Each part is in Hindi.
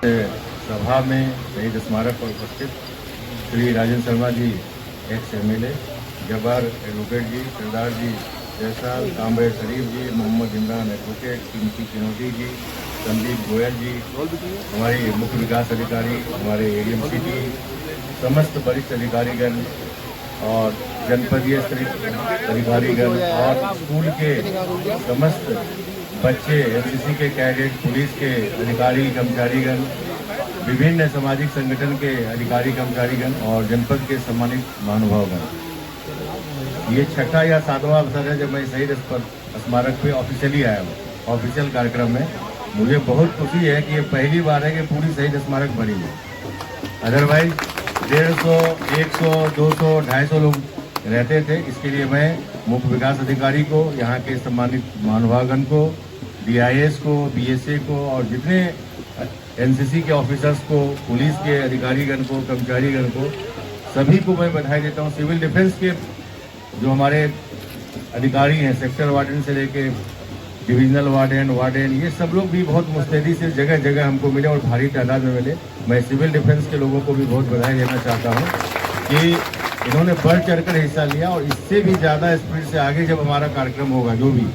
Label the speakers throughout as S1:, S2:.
S1: सभा में शहीद स्मारक पर उपस्थित Shri Rajendra Sharma ji, x MLA, Jabbar advocate जी, सरदार जी जयसाल, कामरेड शरीफ जी, मोहम्मद इमरान एडवोकेट, कीमती चिनौती जी, संदीप गोयल जी, हमारे मुख्य विकास अधिकारी, हमारे ADMC जी, समस्त वरिष्ठ अधिकारीगण और जनपदीय अधिकारीगण और स्कूल के समस्त बच्चे, NCC के कैडेट, पुलिस के अधिकारी कर्मचारीगण, विभिन्न सामाजिक संगठन के अधिकारी कर्मचारीगण और जनपद के सम्मानित महानुभावगण, ये छठा या सातवां अवसर है जब मैं शहीद स्मारक पे ऑफिशियली आया हूँ। ऑफिशियल कार्यक्रम में मुझे बहुत खुशी है कि ये पहली बार है कि पूरी शहीद स्मारक भरी है। अदरवाइज 150, 100, 200, 250 लोग रहते थे। इसके लिए मैं मुख्य विकास अधिकारी को, यहाँ के सम्मानित महानुभावगण को, DIS को, BSA को और जितने NCC के ऑफिसर्स को, पुलिस के अधिकारीगण को, कर्मचारीगण को, सभी को मैं बधाई देता हूँ। सिविल डिफेंस के जो हमारे अधिकारी हैं, सेक्टर वार्डन से लेके डिविजनल वार्डन, ये सब लोग भी बहुत मुस्तैदी से जगह जगह हमको मिले और भारी तादाद में मिले। मैं सिविल डिफेंस के लोगों को भी बहुत बधाई देना चाहता हूँ कि इन्होंने बढ़ चढ़कर हिस्सा लिया और इससे भी ज़्यादा स्पीड से आगे जब हमारा कार्यक्रम होगा, जो भी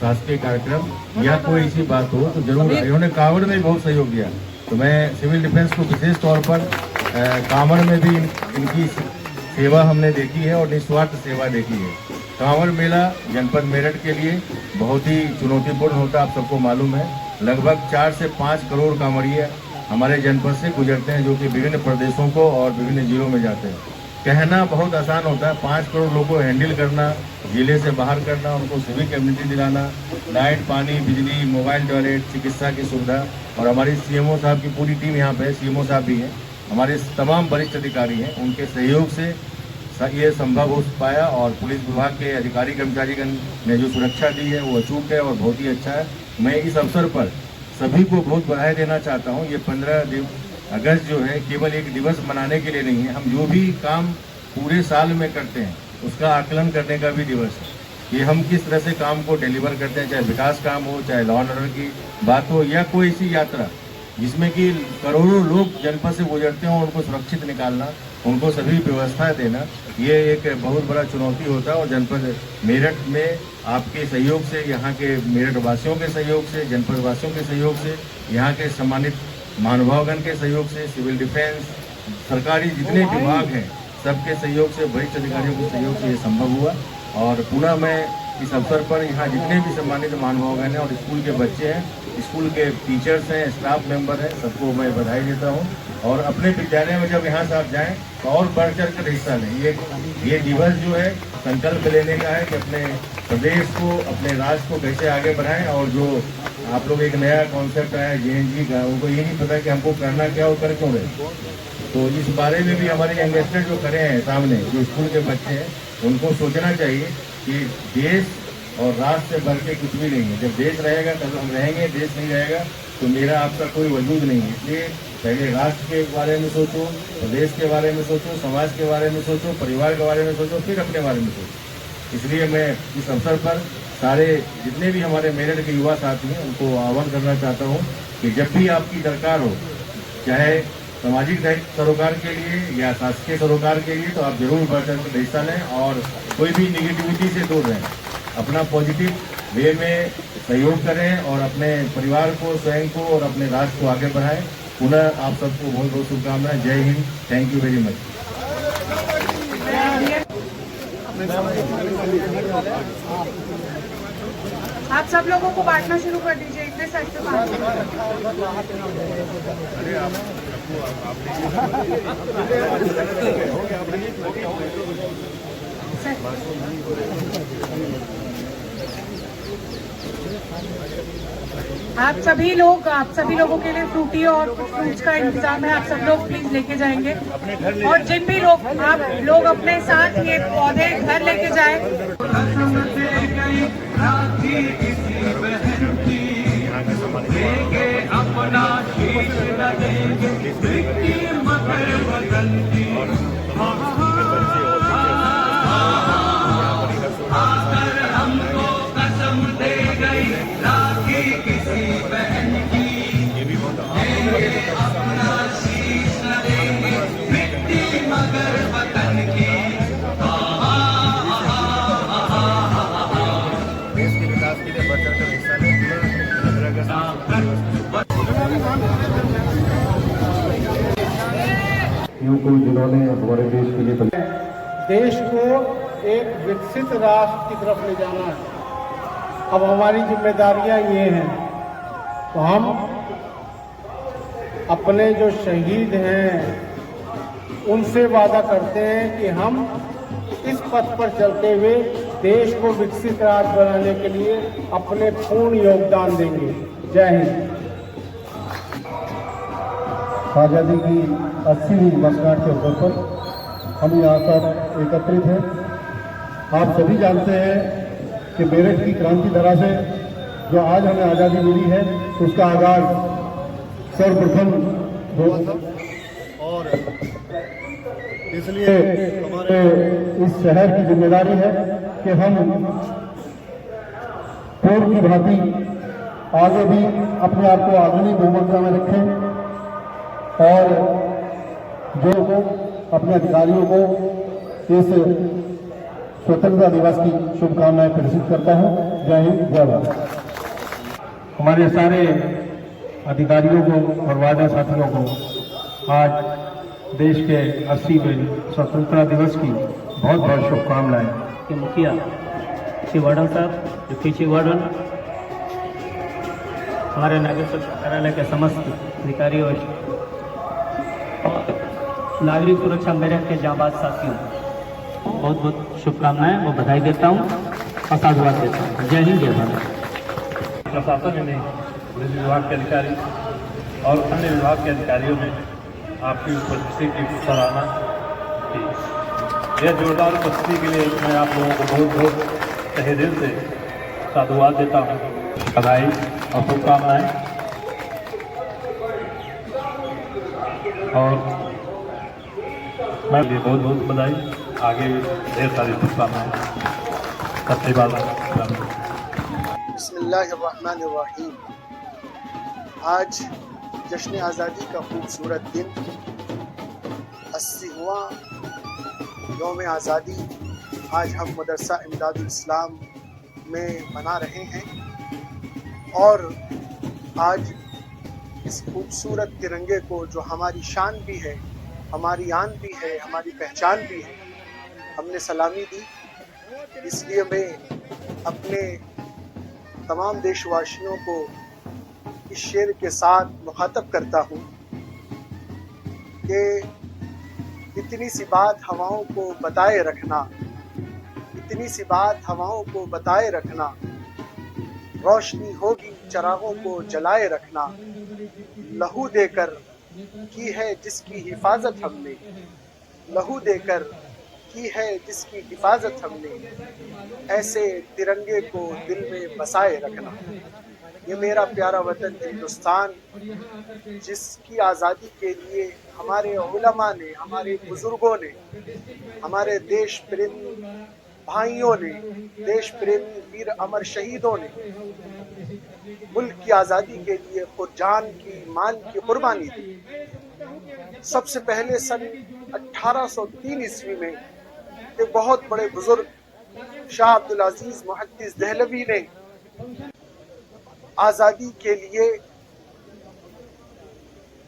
S1: शासकीय कार्यक्रम या कोई ऐसी बात हो, तो जरूर। इन्होंने कांवड़ में बहुत सहयोग दिया, तो मैं सिविल डिफेंस को विशेष तौर पर कांवड़ में भी इनकी सेवा हमने देखी है और निस्वार्थ सेवा देखी है। कांवड़ मेला जनपद मेरठ के लिए बहुत ही चुनौतीपूर्ण होता है, आप सबको मालूम है। लगभग 4 से 5 करोड़ कांवड़िए हमारे जनपद से गुजरते हैं, जो कि विभिन्न प्रदेशों को और विभिन्न जिलों में जाते हैं। कहना बहुत आसान होता है, 5 करोड़ लोगों को हैंडल करना, जिले से बाहर करना, उनको सिविक इम्यूनिटी दिलाना, लाइट, पानी, बिजली, मोबाइल टॉयलेट, चिकित्सा की सुविधा। और हमारी CMO साहब की पूरी टीम यहाँ पे है, CMO साहब भी हैं, हमारे तमाम वरिष्ठ अधिकारी हैं, उनके सहयोग से ये संभव हो पाया। और पुलिस विभाग के अधिकारी कर्मचारीगण ने जो सुरक्षा दी है वो अचूक है और बहुत ही अच्छा है। मैं इस अवसर पर सभी को बहुत बधाई देना चाहता हूँ। ये 15 अगस्त जो है केवल एक दिवस मनाने के लिए नहीं है, हम जो भी काम पूरे साल में करते हैं उसका आकलन करने का भी दिवस है कि हम किस तरह से काम को डिलीवर करते हैं, चाहे विकास काम हो, चाहे लॉ एंड ऑर्डर की बात हो, या कोई ऐसी यात्रा जिसमें कि करोड़ों लोग जनपद से गुजरते हों, उनको सुरक्षित निकालना, उनको सभी व्यवस्था देना, ये एक बहुत बड़ा चुनौती होता है। और जनपद मेरठ में आपके सहयोग से, यहाँ के मेरठ वासियों के सहयोग से, जनपद वासियों के सहयोग से, यहाँ के सम्मानित महानुभावगण के सहयोग से, सिविल डिफेंस, सरकारी जितने विभाग हैं, सबके सहयोग से, वरिष्ठ अधिकारियों के सहयोग से ये संभव हुआ। और पुनः मैं इस अवसर पर यहाँ जितने भी सम्मानित महानुभावगण हैं और स्कूल के बच्चे हैं, स्कूल के टीचर्स हैं, स्टाफ मेंबर हैं, सबको मैं बधाई देता हूँ। और अपने विद्यालय में जब यहाँ से आप जाएँ तो और बढ़ चढ़ कर हिस्सा लें। ये दिवस जो है संकल्प लेने का है कि अपने प्रदेश को, अपने राज्य को कैसे आगे बढ़ाएं। और जो आप लोग एक नया कॉन्सेप्ट आया JNG का, उनको ये नहीं पता कि हमको करना क्या और कर क्यों रहे, तो इस बारे में भी हमारे यंगस्टर जो खड़े हैं सामने, जो स्कूल के बच्चे हैं, उनको सोचना चाहिए कि देश और राष्ट्र से बढ़ के कुछ भी नहीं है। जब देश रहेगा तब हम रहेंगे, देश नहीं रहेगा तो मेरा आपका कोई वजूद नहीं है। इसलिए पहले राष्ट्र के बारे में सोचो, प्रदेश के बारे में सोचो, समाज के बारे में सोचो, परिवार के बारे में सोचो, फिर अपने बारे में सोचो। इसलिए मैं इस अवसर पर सारे जितने भी हमारे मेरठ के युवा साथी हैं उनको आह्वान करना चाहता हूँ कि जब भी आपकी दरकार हो, चाहे सामाजिक सरोकार के लिए या शासकीय सरोकार के लिए, तो आप जरूर बढ़ चढ़ कर हिस्सा लें और कोई भी निगेटिविटी से दूर रहें, अपना पॉजिटिव वे में सहयोग करें और अपने परिवार को, स्वयं को और अपने राष्ट्र को आगे बढ़ाएं। पुनः आप सबको बहुत बहुत शुभकामनाएं। जय Hind. Thank you very much.
S2: आप सब लोगों को बांटना शुरू कर दीजिए, इतने साइड से आप सभी लोगों के लिए फ्रूटी और कुछ फ्रूट्स का इंतजाम है, आप सब लोग प्लीज लेके जाएंगे। और जिन भी आप लोग अपने साथ ये पौधे घर लेके जाए।
S3: को जिन्होंने हमारे देश के लिए
S4: देश को एक विकसित राष्ट्र की तरफ ले जाना है। अब हमारी जिम्मेदारियां ये हैं, तो हम अपने जो शहीद हैं उनसे वादा करते हैं कि हम इस पथ पर चलते हुए देश को विकसित राष्ट्र बनाने के लिए अपने पूर्ण योगदान देंगे। जय हिंद।
S3: आज़ादी की 80वीं वर्षगांठ के अवसर पर हम यहाँ पर एकत्रित हैं। आप सभी जानते हैं कि मेरठ की क्रांति धरा से जो आज हमें आज़ादी मिली है उसका आगाज सर्वप्रथम हुआ था और इसलिए हमारे इस शहर की जिम्मेदारी है कि हम पूर्व की भांति आगे भी अपने आप को आधुनिक भूमिका में रखें और जो अपने अधिकारियों को इस स्वतंत्रता दिवस की शुभकामनाएं प्रेषित करता हूं। जय हिंद, जय भारत।
S4: हमारे सारे अधिकारियों को और वादा साथियों को आज देश के 80वें स्वतंत्रता दिवस की बहुत बहुत शुभकामनाएं।
S5: के मुखिया श्री वार्डन साहब, डिप्टी वार्डन, हमारे नगर कार्यालय के समस्त अधिकारियों और नागरिक सुरक्षा मेरठ के जांबाज साथियों बहुत बहुत शुभकामनाएं और बधाई देता हूं और साधुवाद देता हूं। जय हिंद, जय भारत।
S6: प्रशासन ने, पुलिस विभाग के अधिकारी और अन्य विभाग के अधिकारियों ने आपकी उपस्थिति की सराहना की। यह जोरदार उपस्थिति के लिए मैं आप लोगों को बहुत बहुत तहे दिल से साधुवाद देता हूँ, बधाई और शुभकामनाएं। और मैं भी बहुत बहुत बधाई, आगे भी ढेर सारी शुभकामनाएं। सबसे बात
S7: बिस्मिल्लाहिर्रहमानिर्रहीम। आज जश्न आज़ादी का खूबसूरत दिन, 80वां यौम आज़ादी आज हम मदरसा इमदादुल इस्लाम में मना रहे हैं। और आज इस खूबसूरत तिरंगे को, जो हमारी शान भी है, हमारी आन भी है, हमारी पहचान भी है, हमने सलामी दी। इसलिए मैं अपने तमाम देशवासियों को इस शेर के साथ मुखातब करता हूँ कि इतनी सी बात हवाओं को बताए रखना, इतनी सी बात हवाओं को बताए रखना, रोशनी होगी चरागों को जलाए रखना। लहू देकर की है जिसकी हिफाजत हमने, लहू देकर की है जिसकी हिफाजत हमने, ऐसे तिरंगे को दिल में बसाए रखना। ये मेरा प्यारा वतन हिंदुस्तान, जिसकी आज़ादी के लिए हमारे उलमा ने, हमारे बुजुर्गों ने, हमारे देश प्रेमी भाइयों ने, देश प्रेमी वीर अमर शहीदों ने मुल्क की आज़ादी के लिए खुद जान की, मान की कुर्बानी दी। सबसे पहले सन 1803 ईस्वी में एक बहुत बड़े बुजुर्ग शाह अब्दुल अजीज मुहद्दिस दहलवी ने आज़ादी के लिए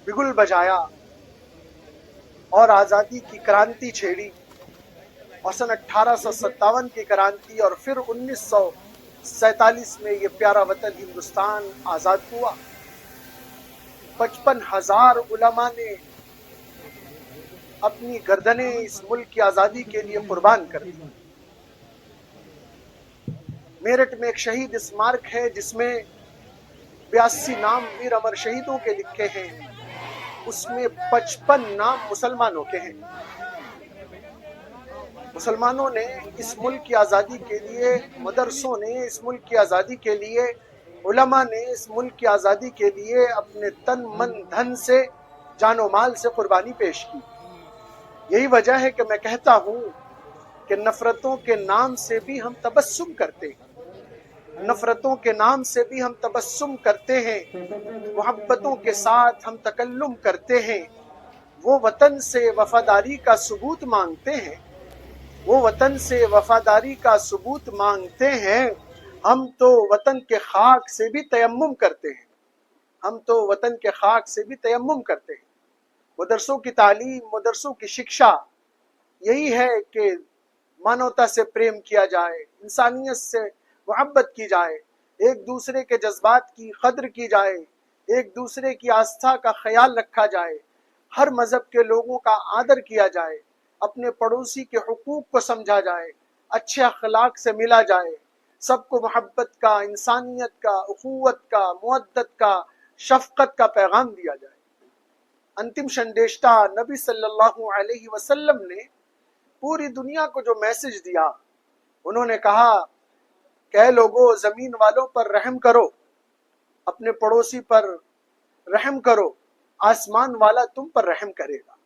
S7: बिगुल बजाया और आज़ादी की क्रांति छेड़ी। और सन 1857 की क्रांति और फिर 1947 में ये प्यारा वतन हिंदुस्तान आज़ाद हुआ। 55,000 उलमा ने अपनी गर्दनें इस मुल्क की आज़ादी के लिए कुर्बान कर दी। मेरठ में एक शहीद स्मारक है जिसमें 82 नाम वीर अमर शहीदों के लिखे हैं, उसमें 55 नाम मुसलमानों के हैं। मुसलमानों ने इस मुल्क की आज़ादी के लिए, मदरसों ने इस मुल्क की आज़ादी के लिए, उलमा ने इस मुल्क की आज़ादी के लिए अपने तन मन धन से, जानो माल से कुर्बानी पेश की। यही वजह है कि मैं कहता हूँ कि नफरतों के नाम से भी हम तबस्सुम करते हैं, नफरतों के नाम से भी हम तबस्सुम करते हैं, मोहब्बतों के साथ हम तकल्लुम करते हैं। वो वतन से वफादारी का सबूत मांगते हैं, वो वतन से वफादारी का सबूत मांगते हैं। हम तो वतन के खाक से भी तयम्मुम करते हैं। हम तो वतन के खाक से भी तयम्मुम करते हैं। मदरसों की तालीम, मदरसों की शिक्षा यही है कि मानवता से प्रेम किया जाए, इंसानियत से मोहब्बत की जाए, एक दूसरे के जज्बात की कद्र की जाए, एक दूसरे की आस्था का ख्याल रखा जाए, हर मजहब के लोगों का आदर किया जाए, अपने पड़ोसी के हुकूक को समझा जाए, अच्छे अखलाक से मिला जाए, सबको मोहब्बत का, इंसानियत का, उखुवत का, मुअद्दत का, शफकत का पैगाम दिया जाए। अंतिम संदेशता नबी सल्लल्लाहु अलैहि वसल्लम ने पूरी दुनिया को जो मैसेज दिया, उन्होंने कहा कि लोगों, जमीन वालों पर रहम करो, अपने पड़ोसी पर रहम करो, आसमान वाला तुम पर रहम करेगा।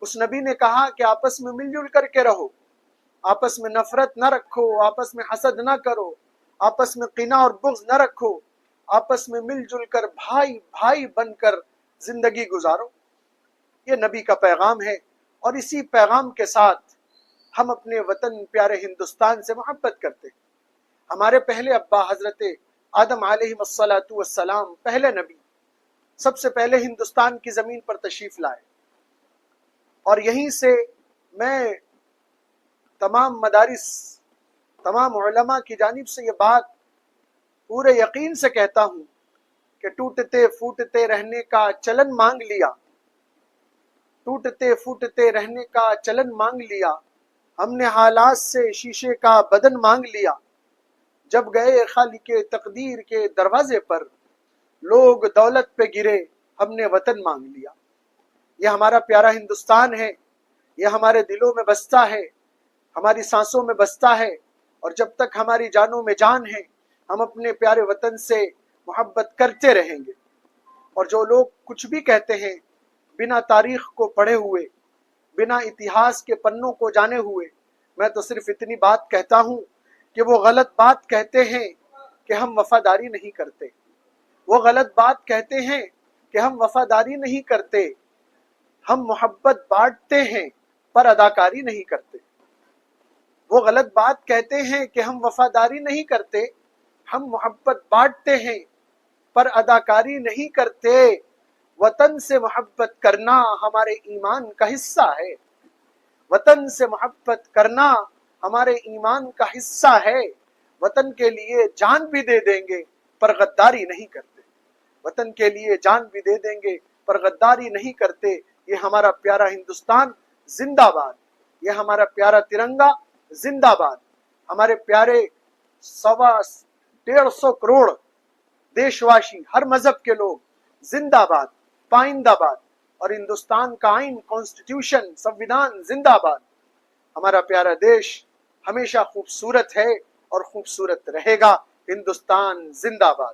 S7: उस नबी ने कहा कि आपस में मिलजुल करके रहो, आपस में नफरत न रखो, आपस में हसद न करो, आपस में कीना और बुग़्ज़ न रखो, आपस में मिलजुल कर भाई भाई बनकर जिंदगी गुजारो। ये नबी का पैगाम है और इसी पैगाम के साथ हम अपने वतन प्यारे हिंदुस्तान से मोहब्बत करते हैं। हमारे पहले अब्बा हजरत आदम अलैहिस्सलातु वस्सलाम, पहले नबी, सबसे पहले हिंदुस्तान की जमीन पर तशरीफ लाए और यहीं से मैं तमाम मदारिस, तमाम उलमा की जानिब से ये बात पूरे यकीन से कहता हूँ कि टूटते फूटते रहने का चलन मांग लिया, टूटते फूटते रहने का चलन मांग लिया, हमने हालात से शीशे का बदन मांग लिया। जब गए खालिके तकदीर के दरवाजे पर, लोग दौलत पे गिरे, हमने वतन मांग लिया। यह हमारा प्यारा हिंदुस्तान है, यह हमारे दिलों में बसता है, हमारी सांसों में बसता है और जब तक हमारी जानों में जान है, हम अपने प्यारे वतन से मोहब्बत करते रहेंगे। और जो लोग कुछ भी कहते हैं बिना तारीख को पढ़े हुए, बिना इतिहास के पन्नों को जाने हुए, मैं तो सिर्फ इतनी बात कहता हूँ कि वो गलत बात कहते हैं कि हम वफादारी नहीं करते, वो गलत बात कहते हैं कि हम वफादारी नहीं करते, हम मोहब्बत बांटते हैं पर अदाकारी नहीं करते। वो गलत बात कहते हैं कि हम वफादारी नहीं करते, हम मोहब्बत बांटते हैं पर अदाकारी नहीं करते। वतन से मोहब्बत करना हमारे ईमान का हिस्सा है, वतन से मोहब्बत करना हमारे ईमान का हिस्सा है। वतन के लिए जान भी दे देंगे पर गद्दारी नहीं करते, वतन के लिए जान भी दे देंगे पर गद्दारी नहीं करते। ये हमारा प्यारा हिंदुस्तान जिंदाबाद, ये हमारा प्यारा तिरंगा जिंदाबाद, हमारे प्यारे 125 करोड़ देशवासी, हर मजहब के लोग जिंदाबाद, पाइंदाबाद। और हिंदुस्तान का आइन, कॉन्स्टिट्यूशन, संविधान जिंदाबाद। हमारा प्यारा देश हमेशा खूबसूरत है और खूबसूरत रहेगा। हिंदुस्तान जिंदाबाद।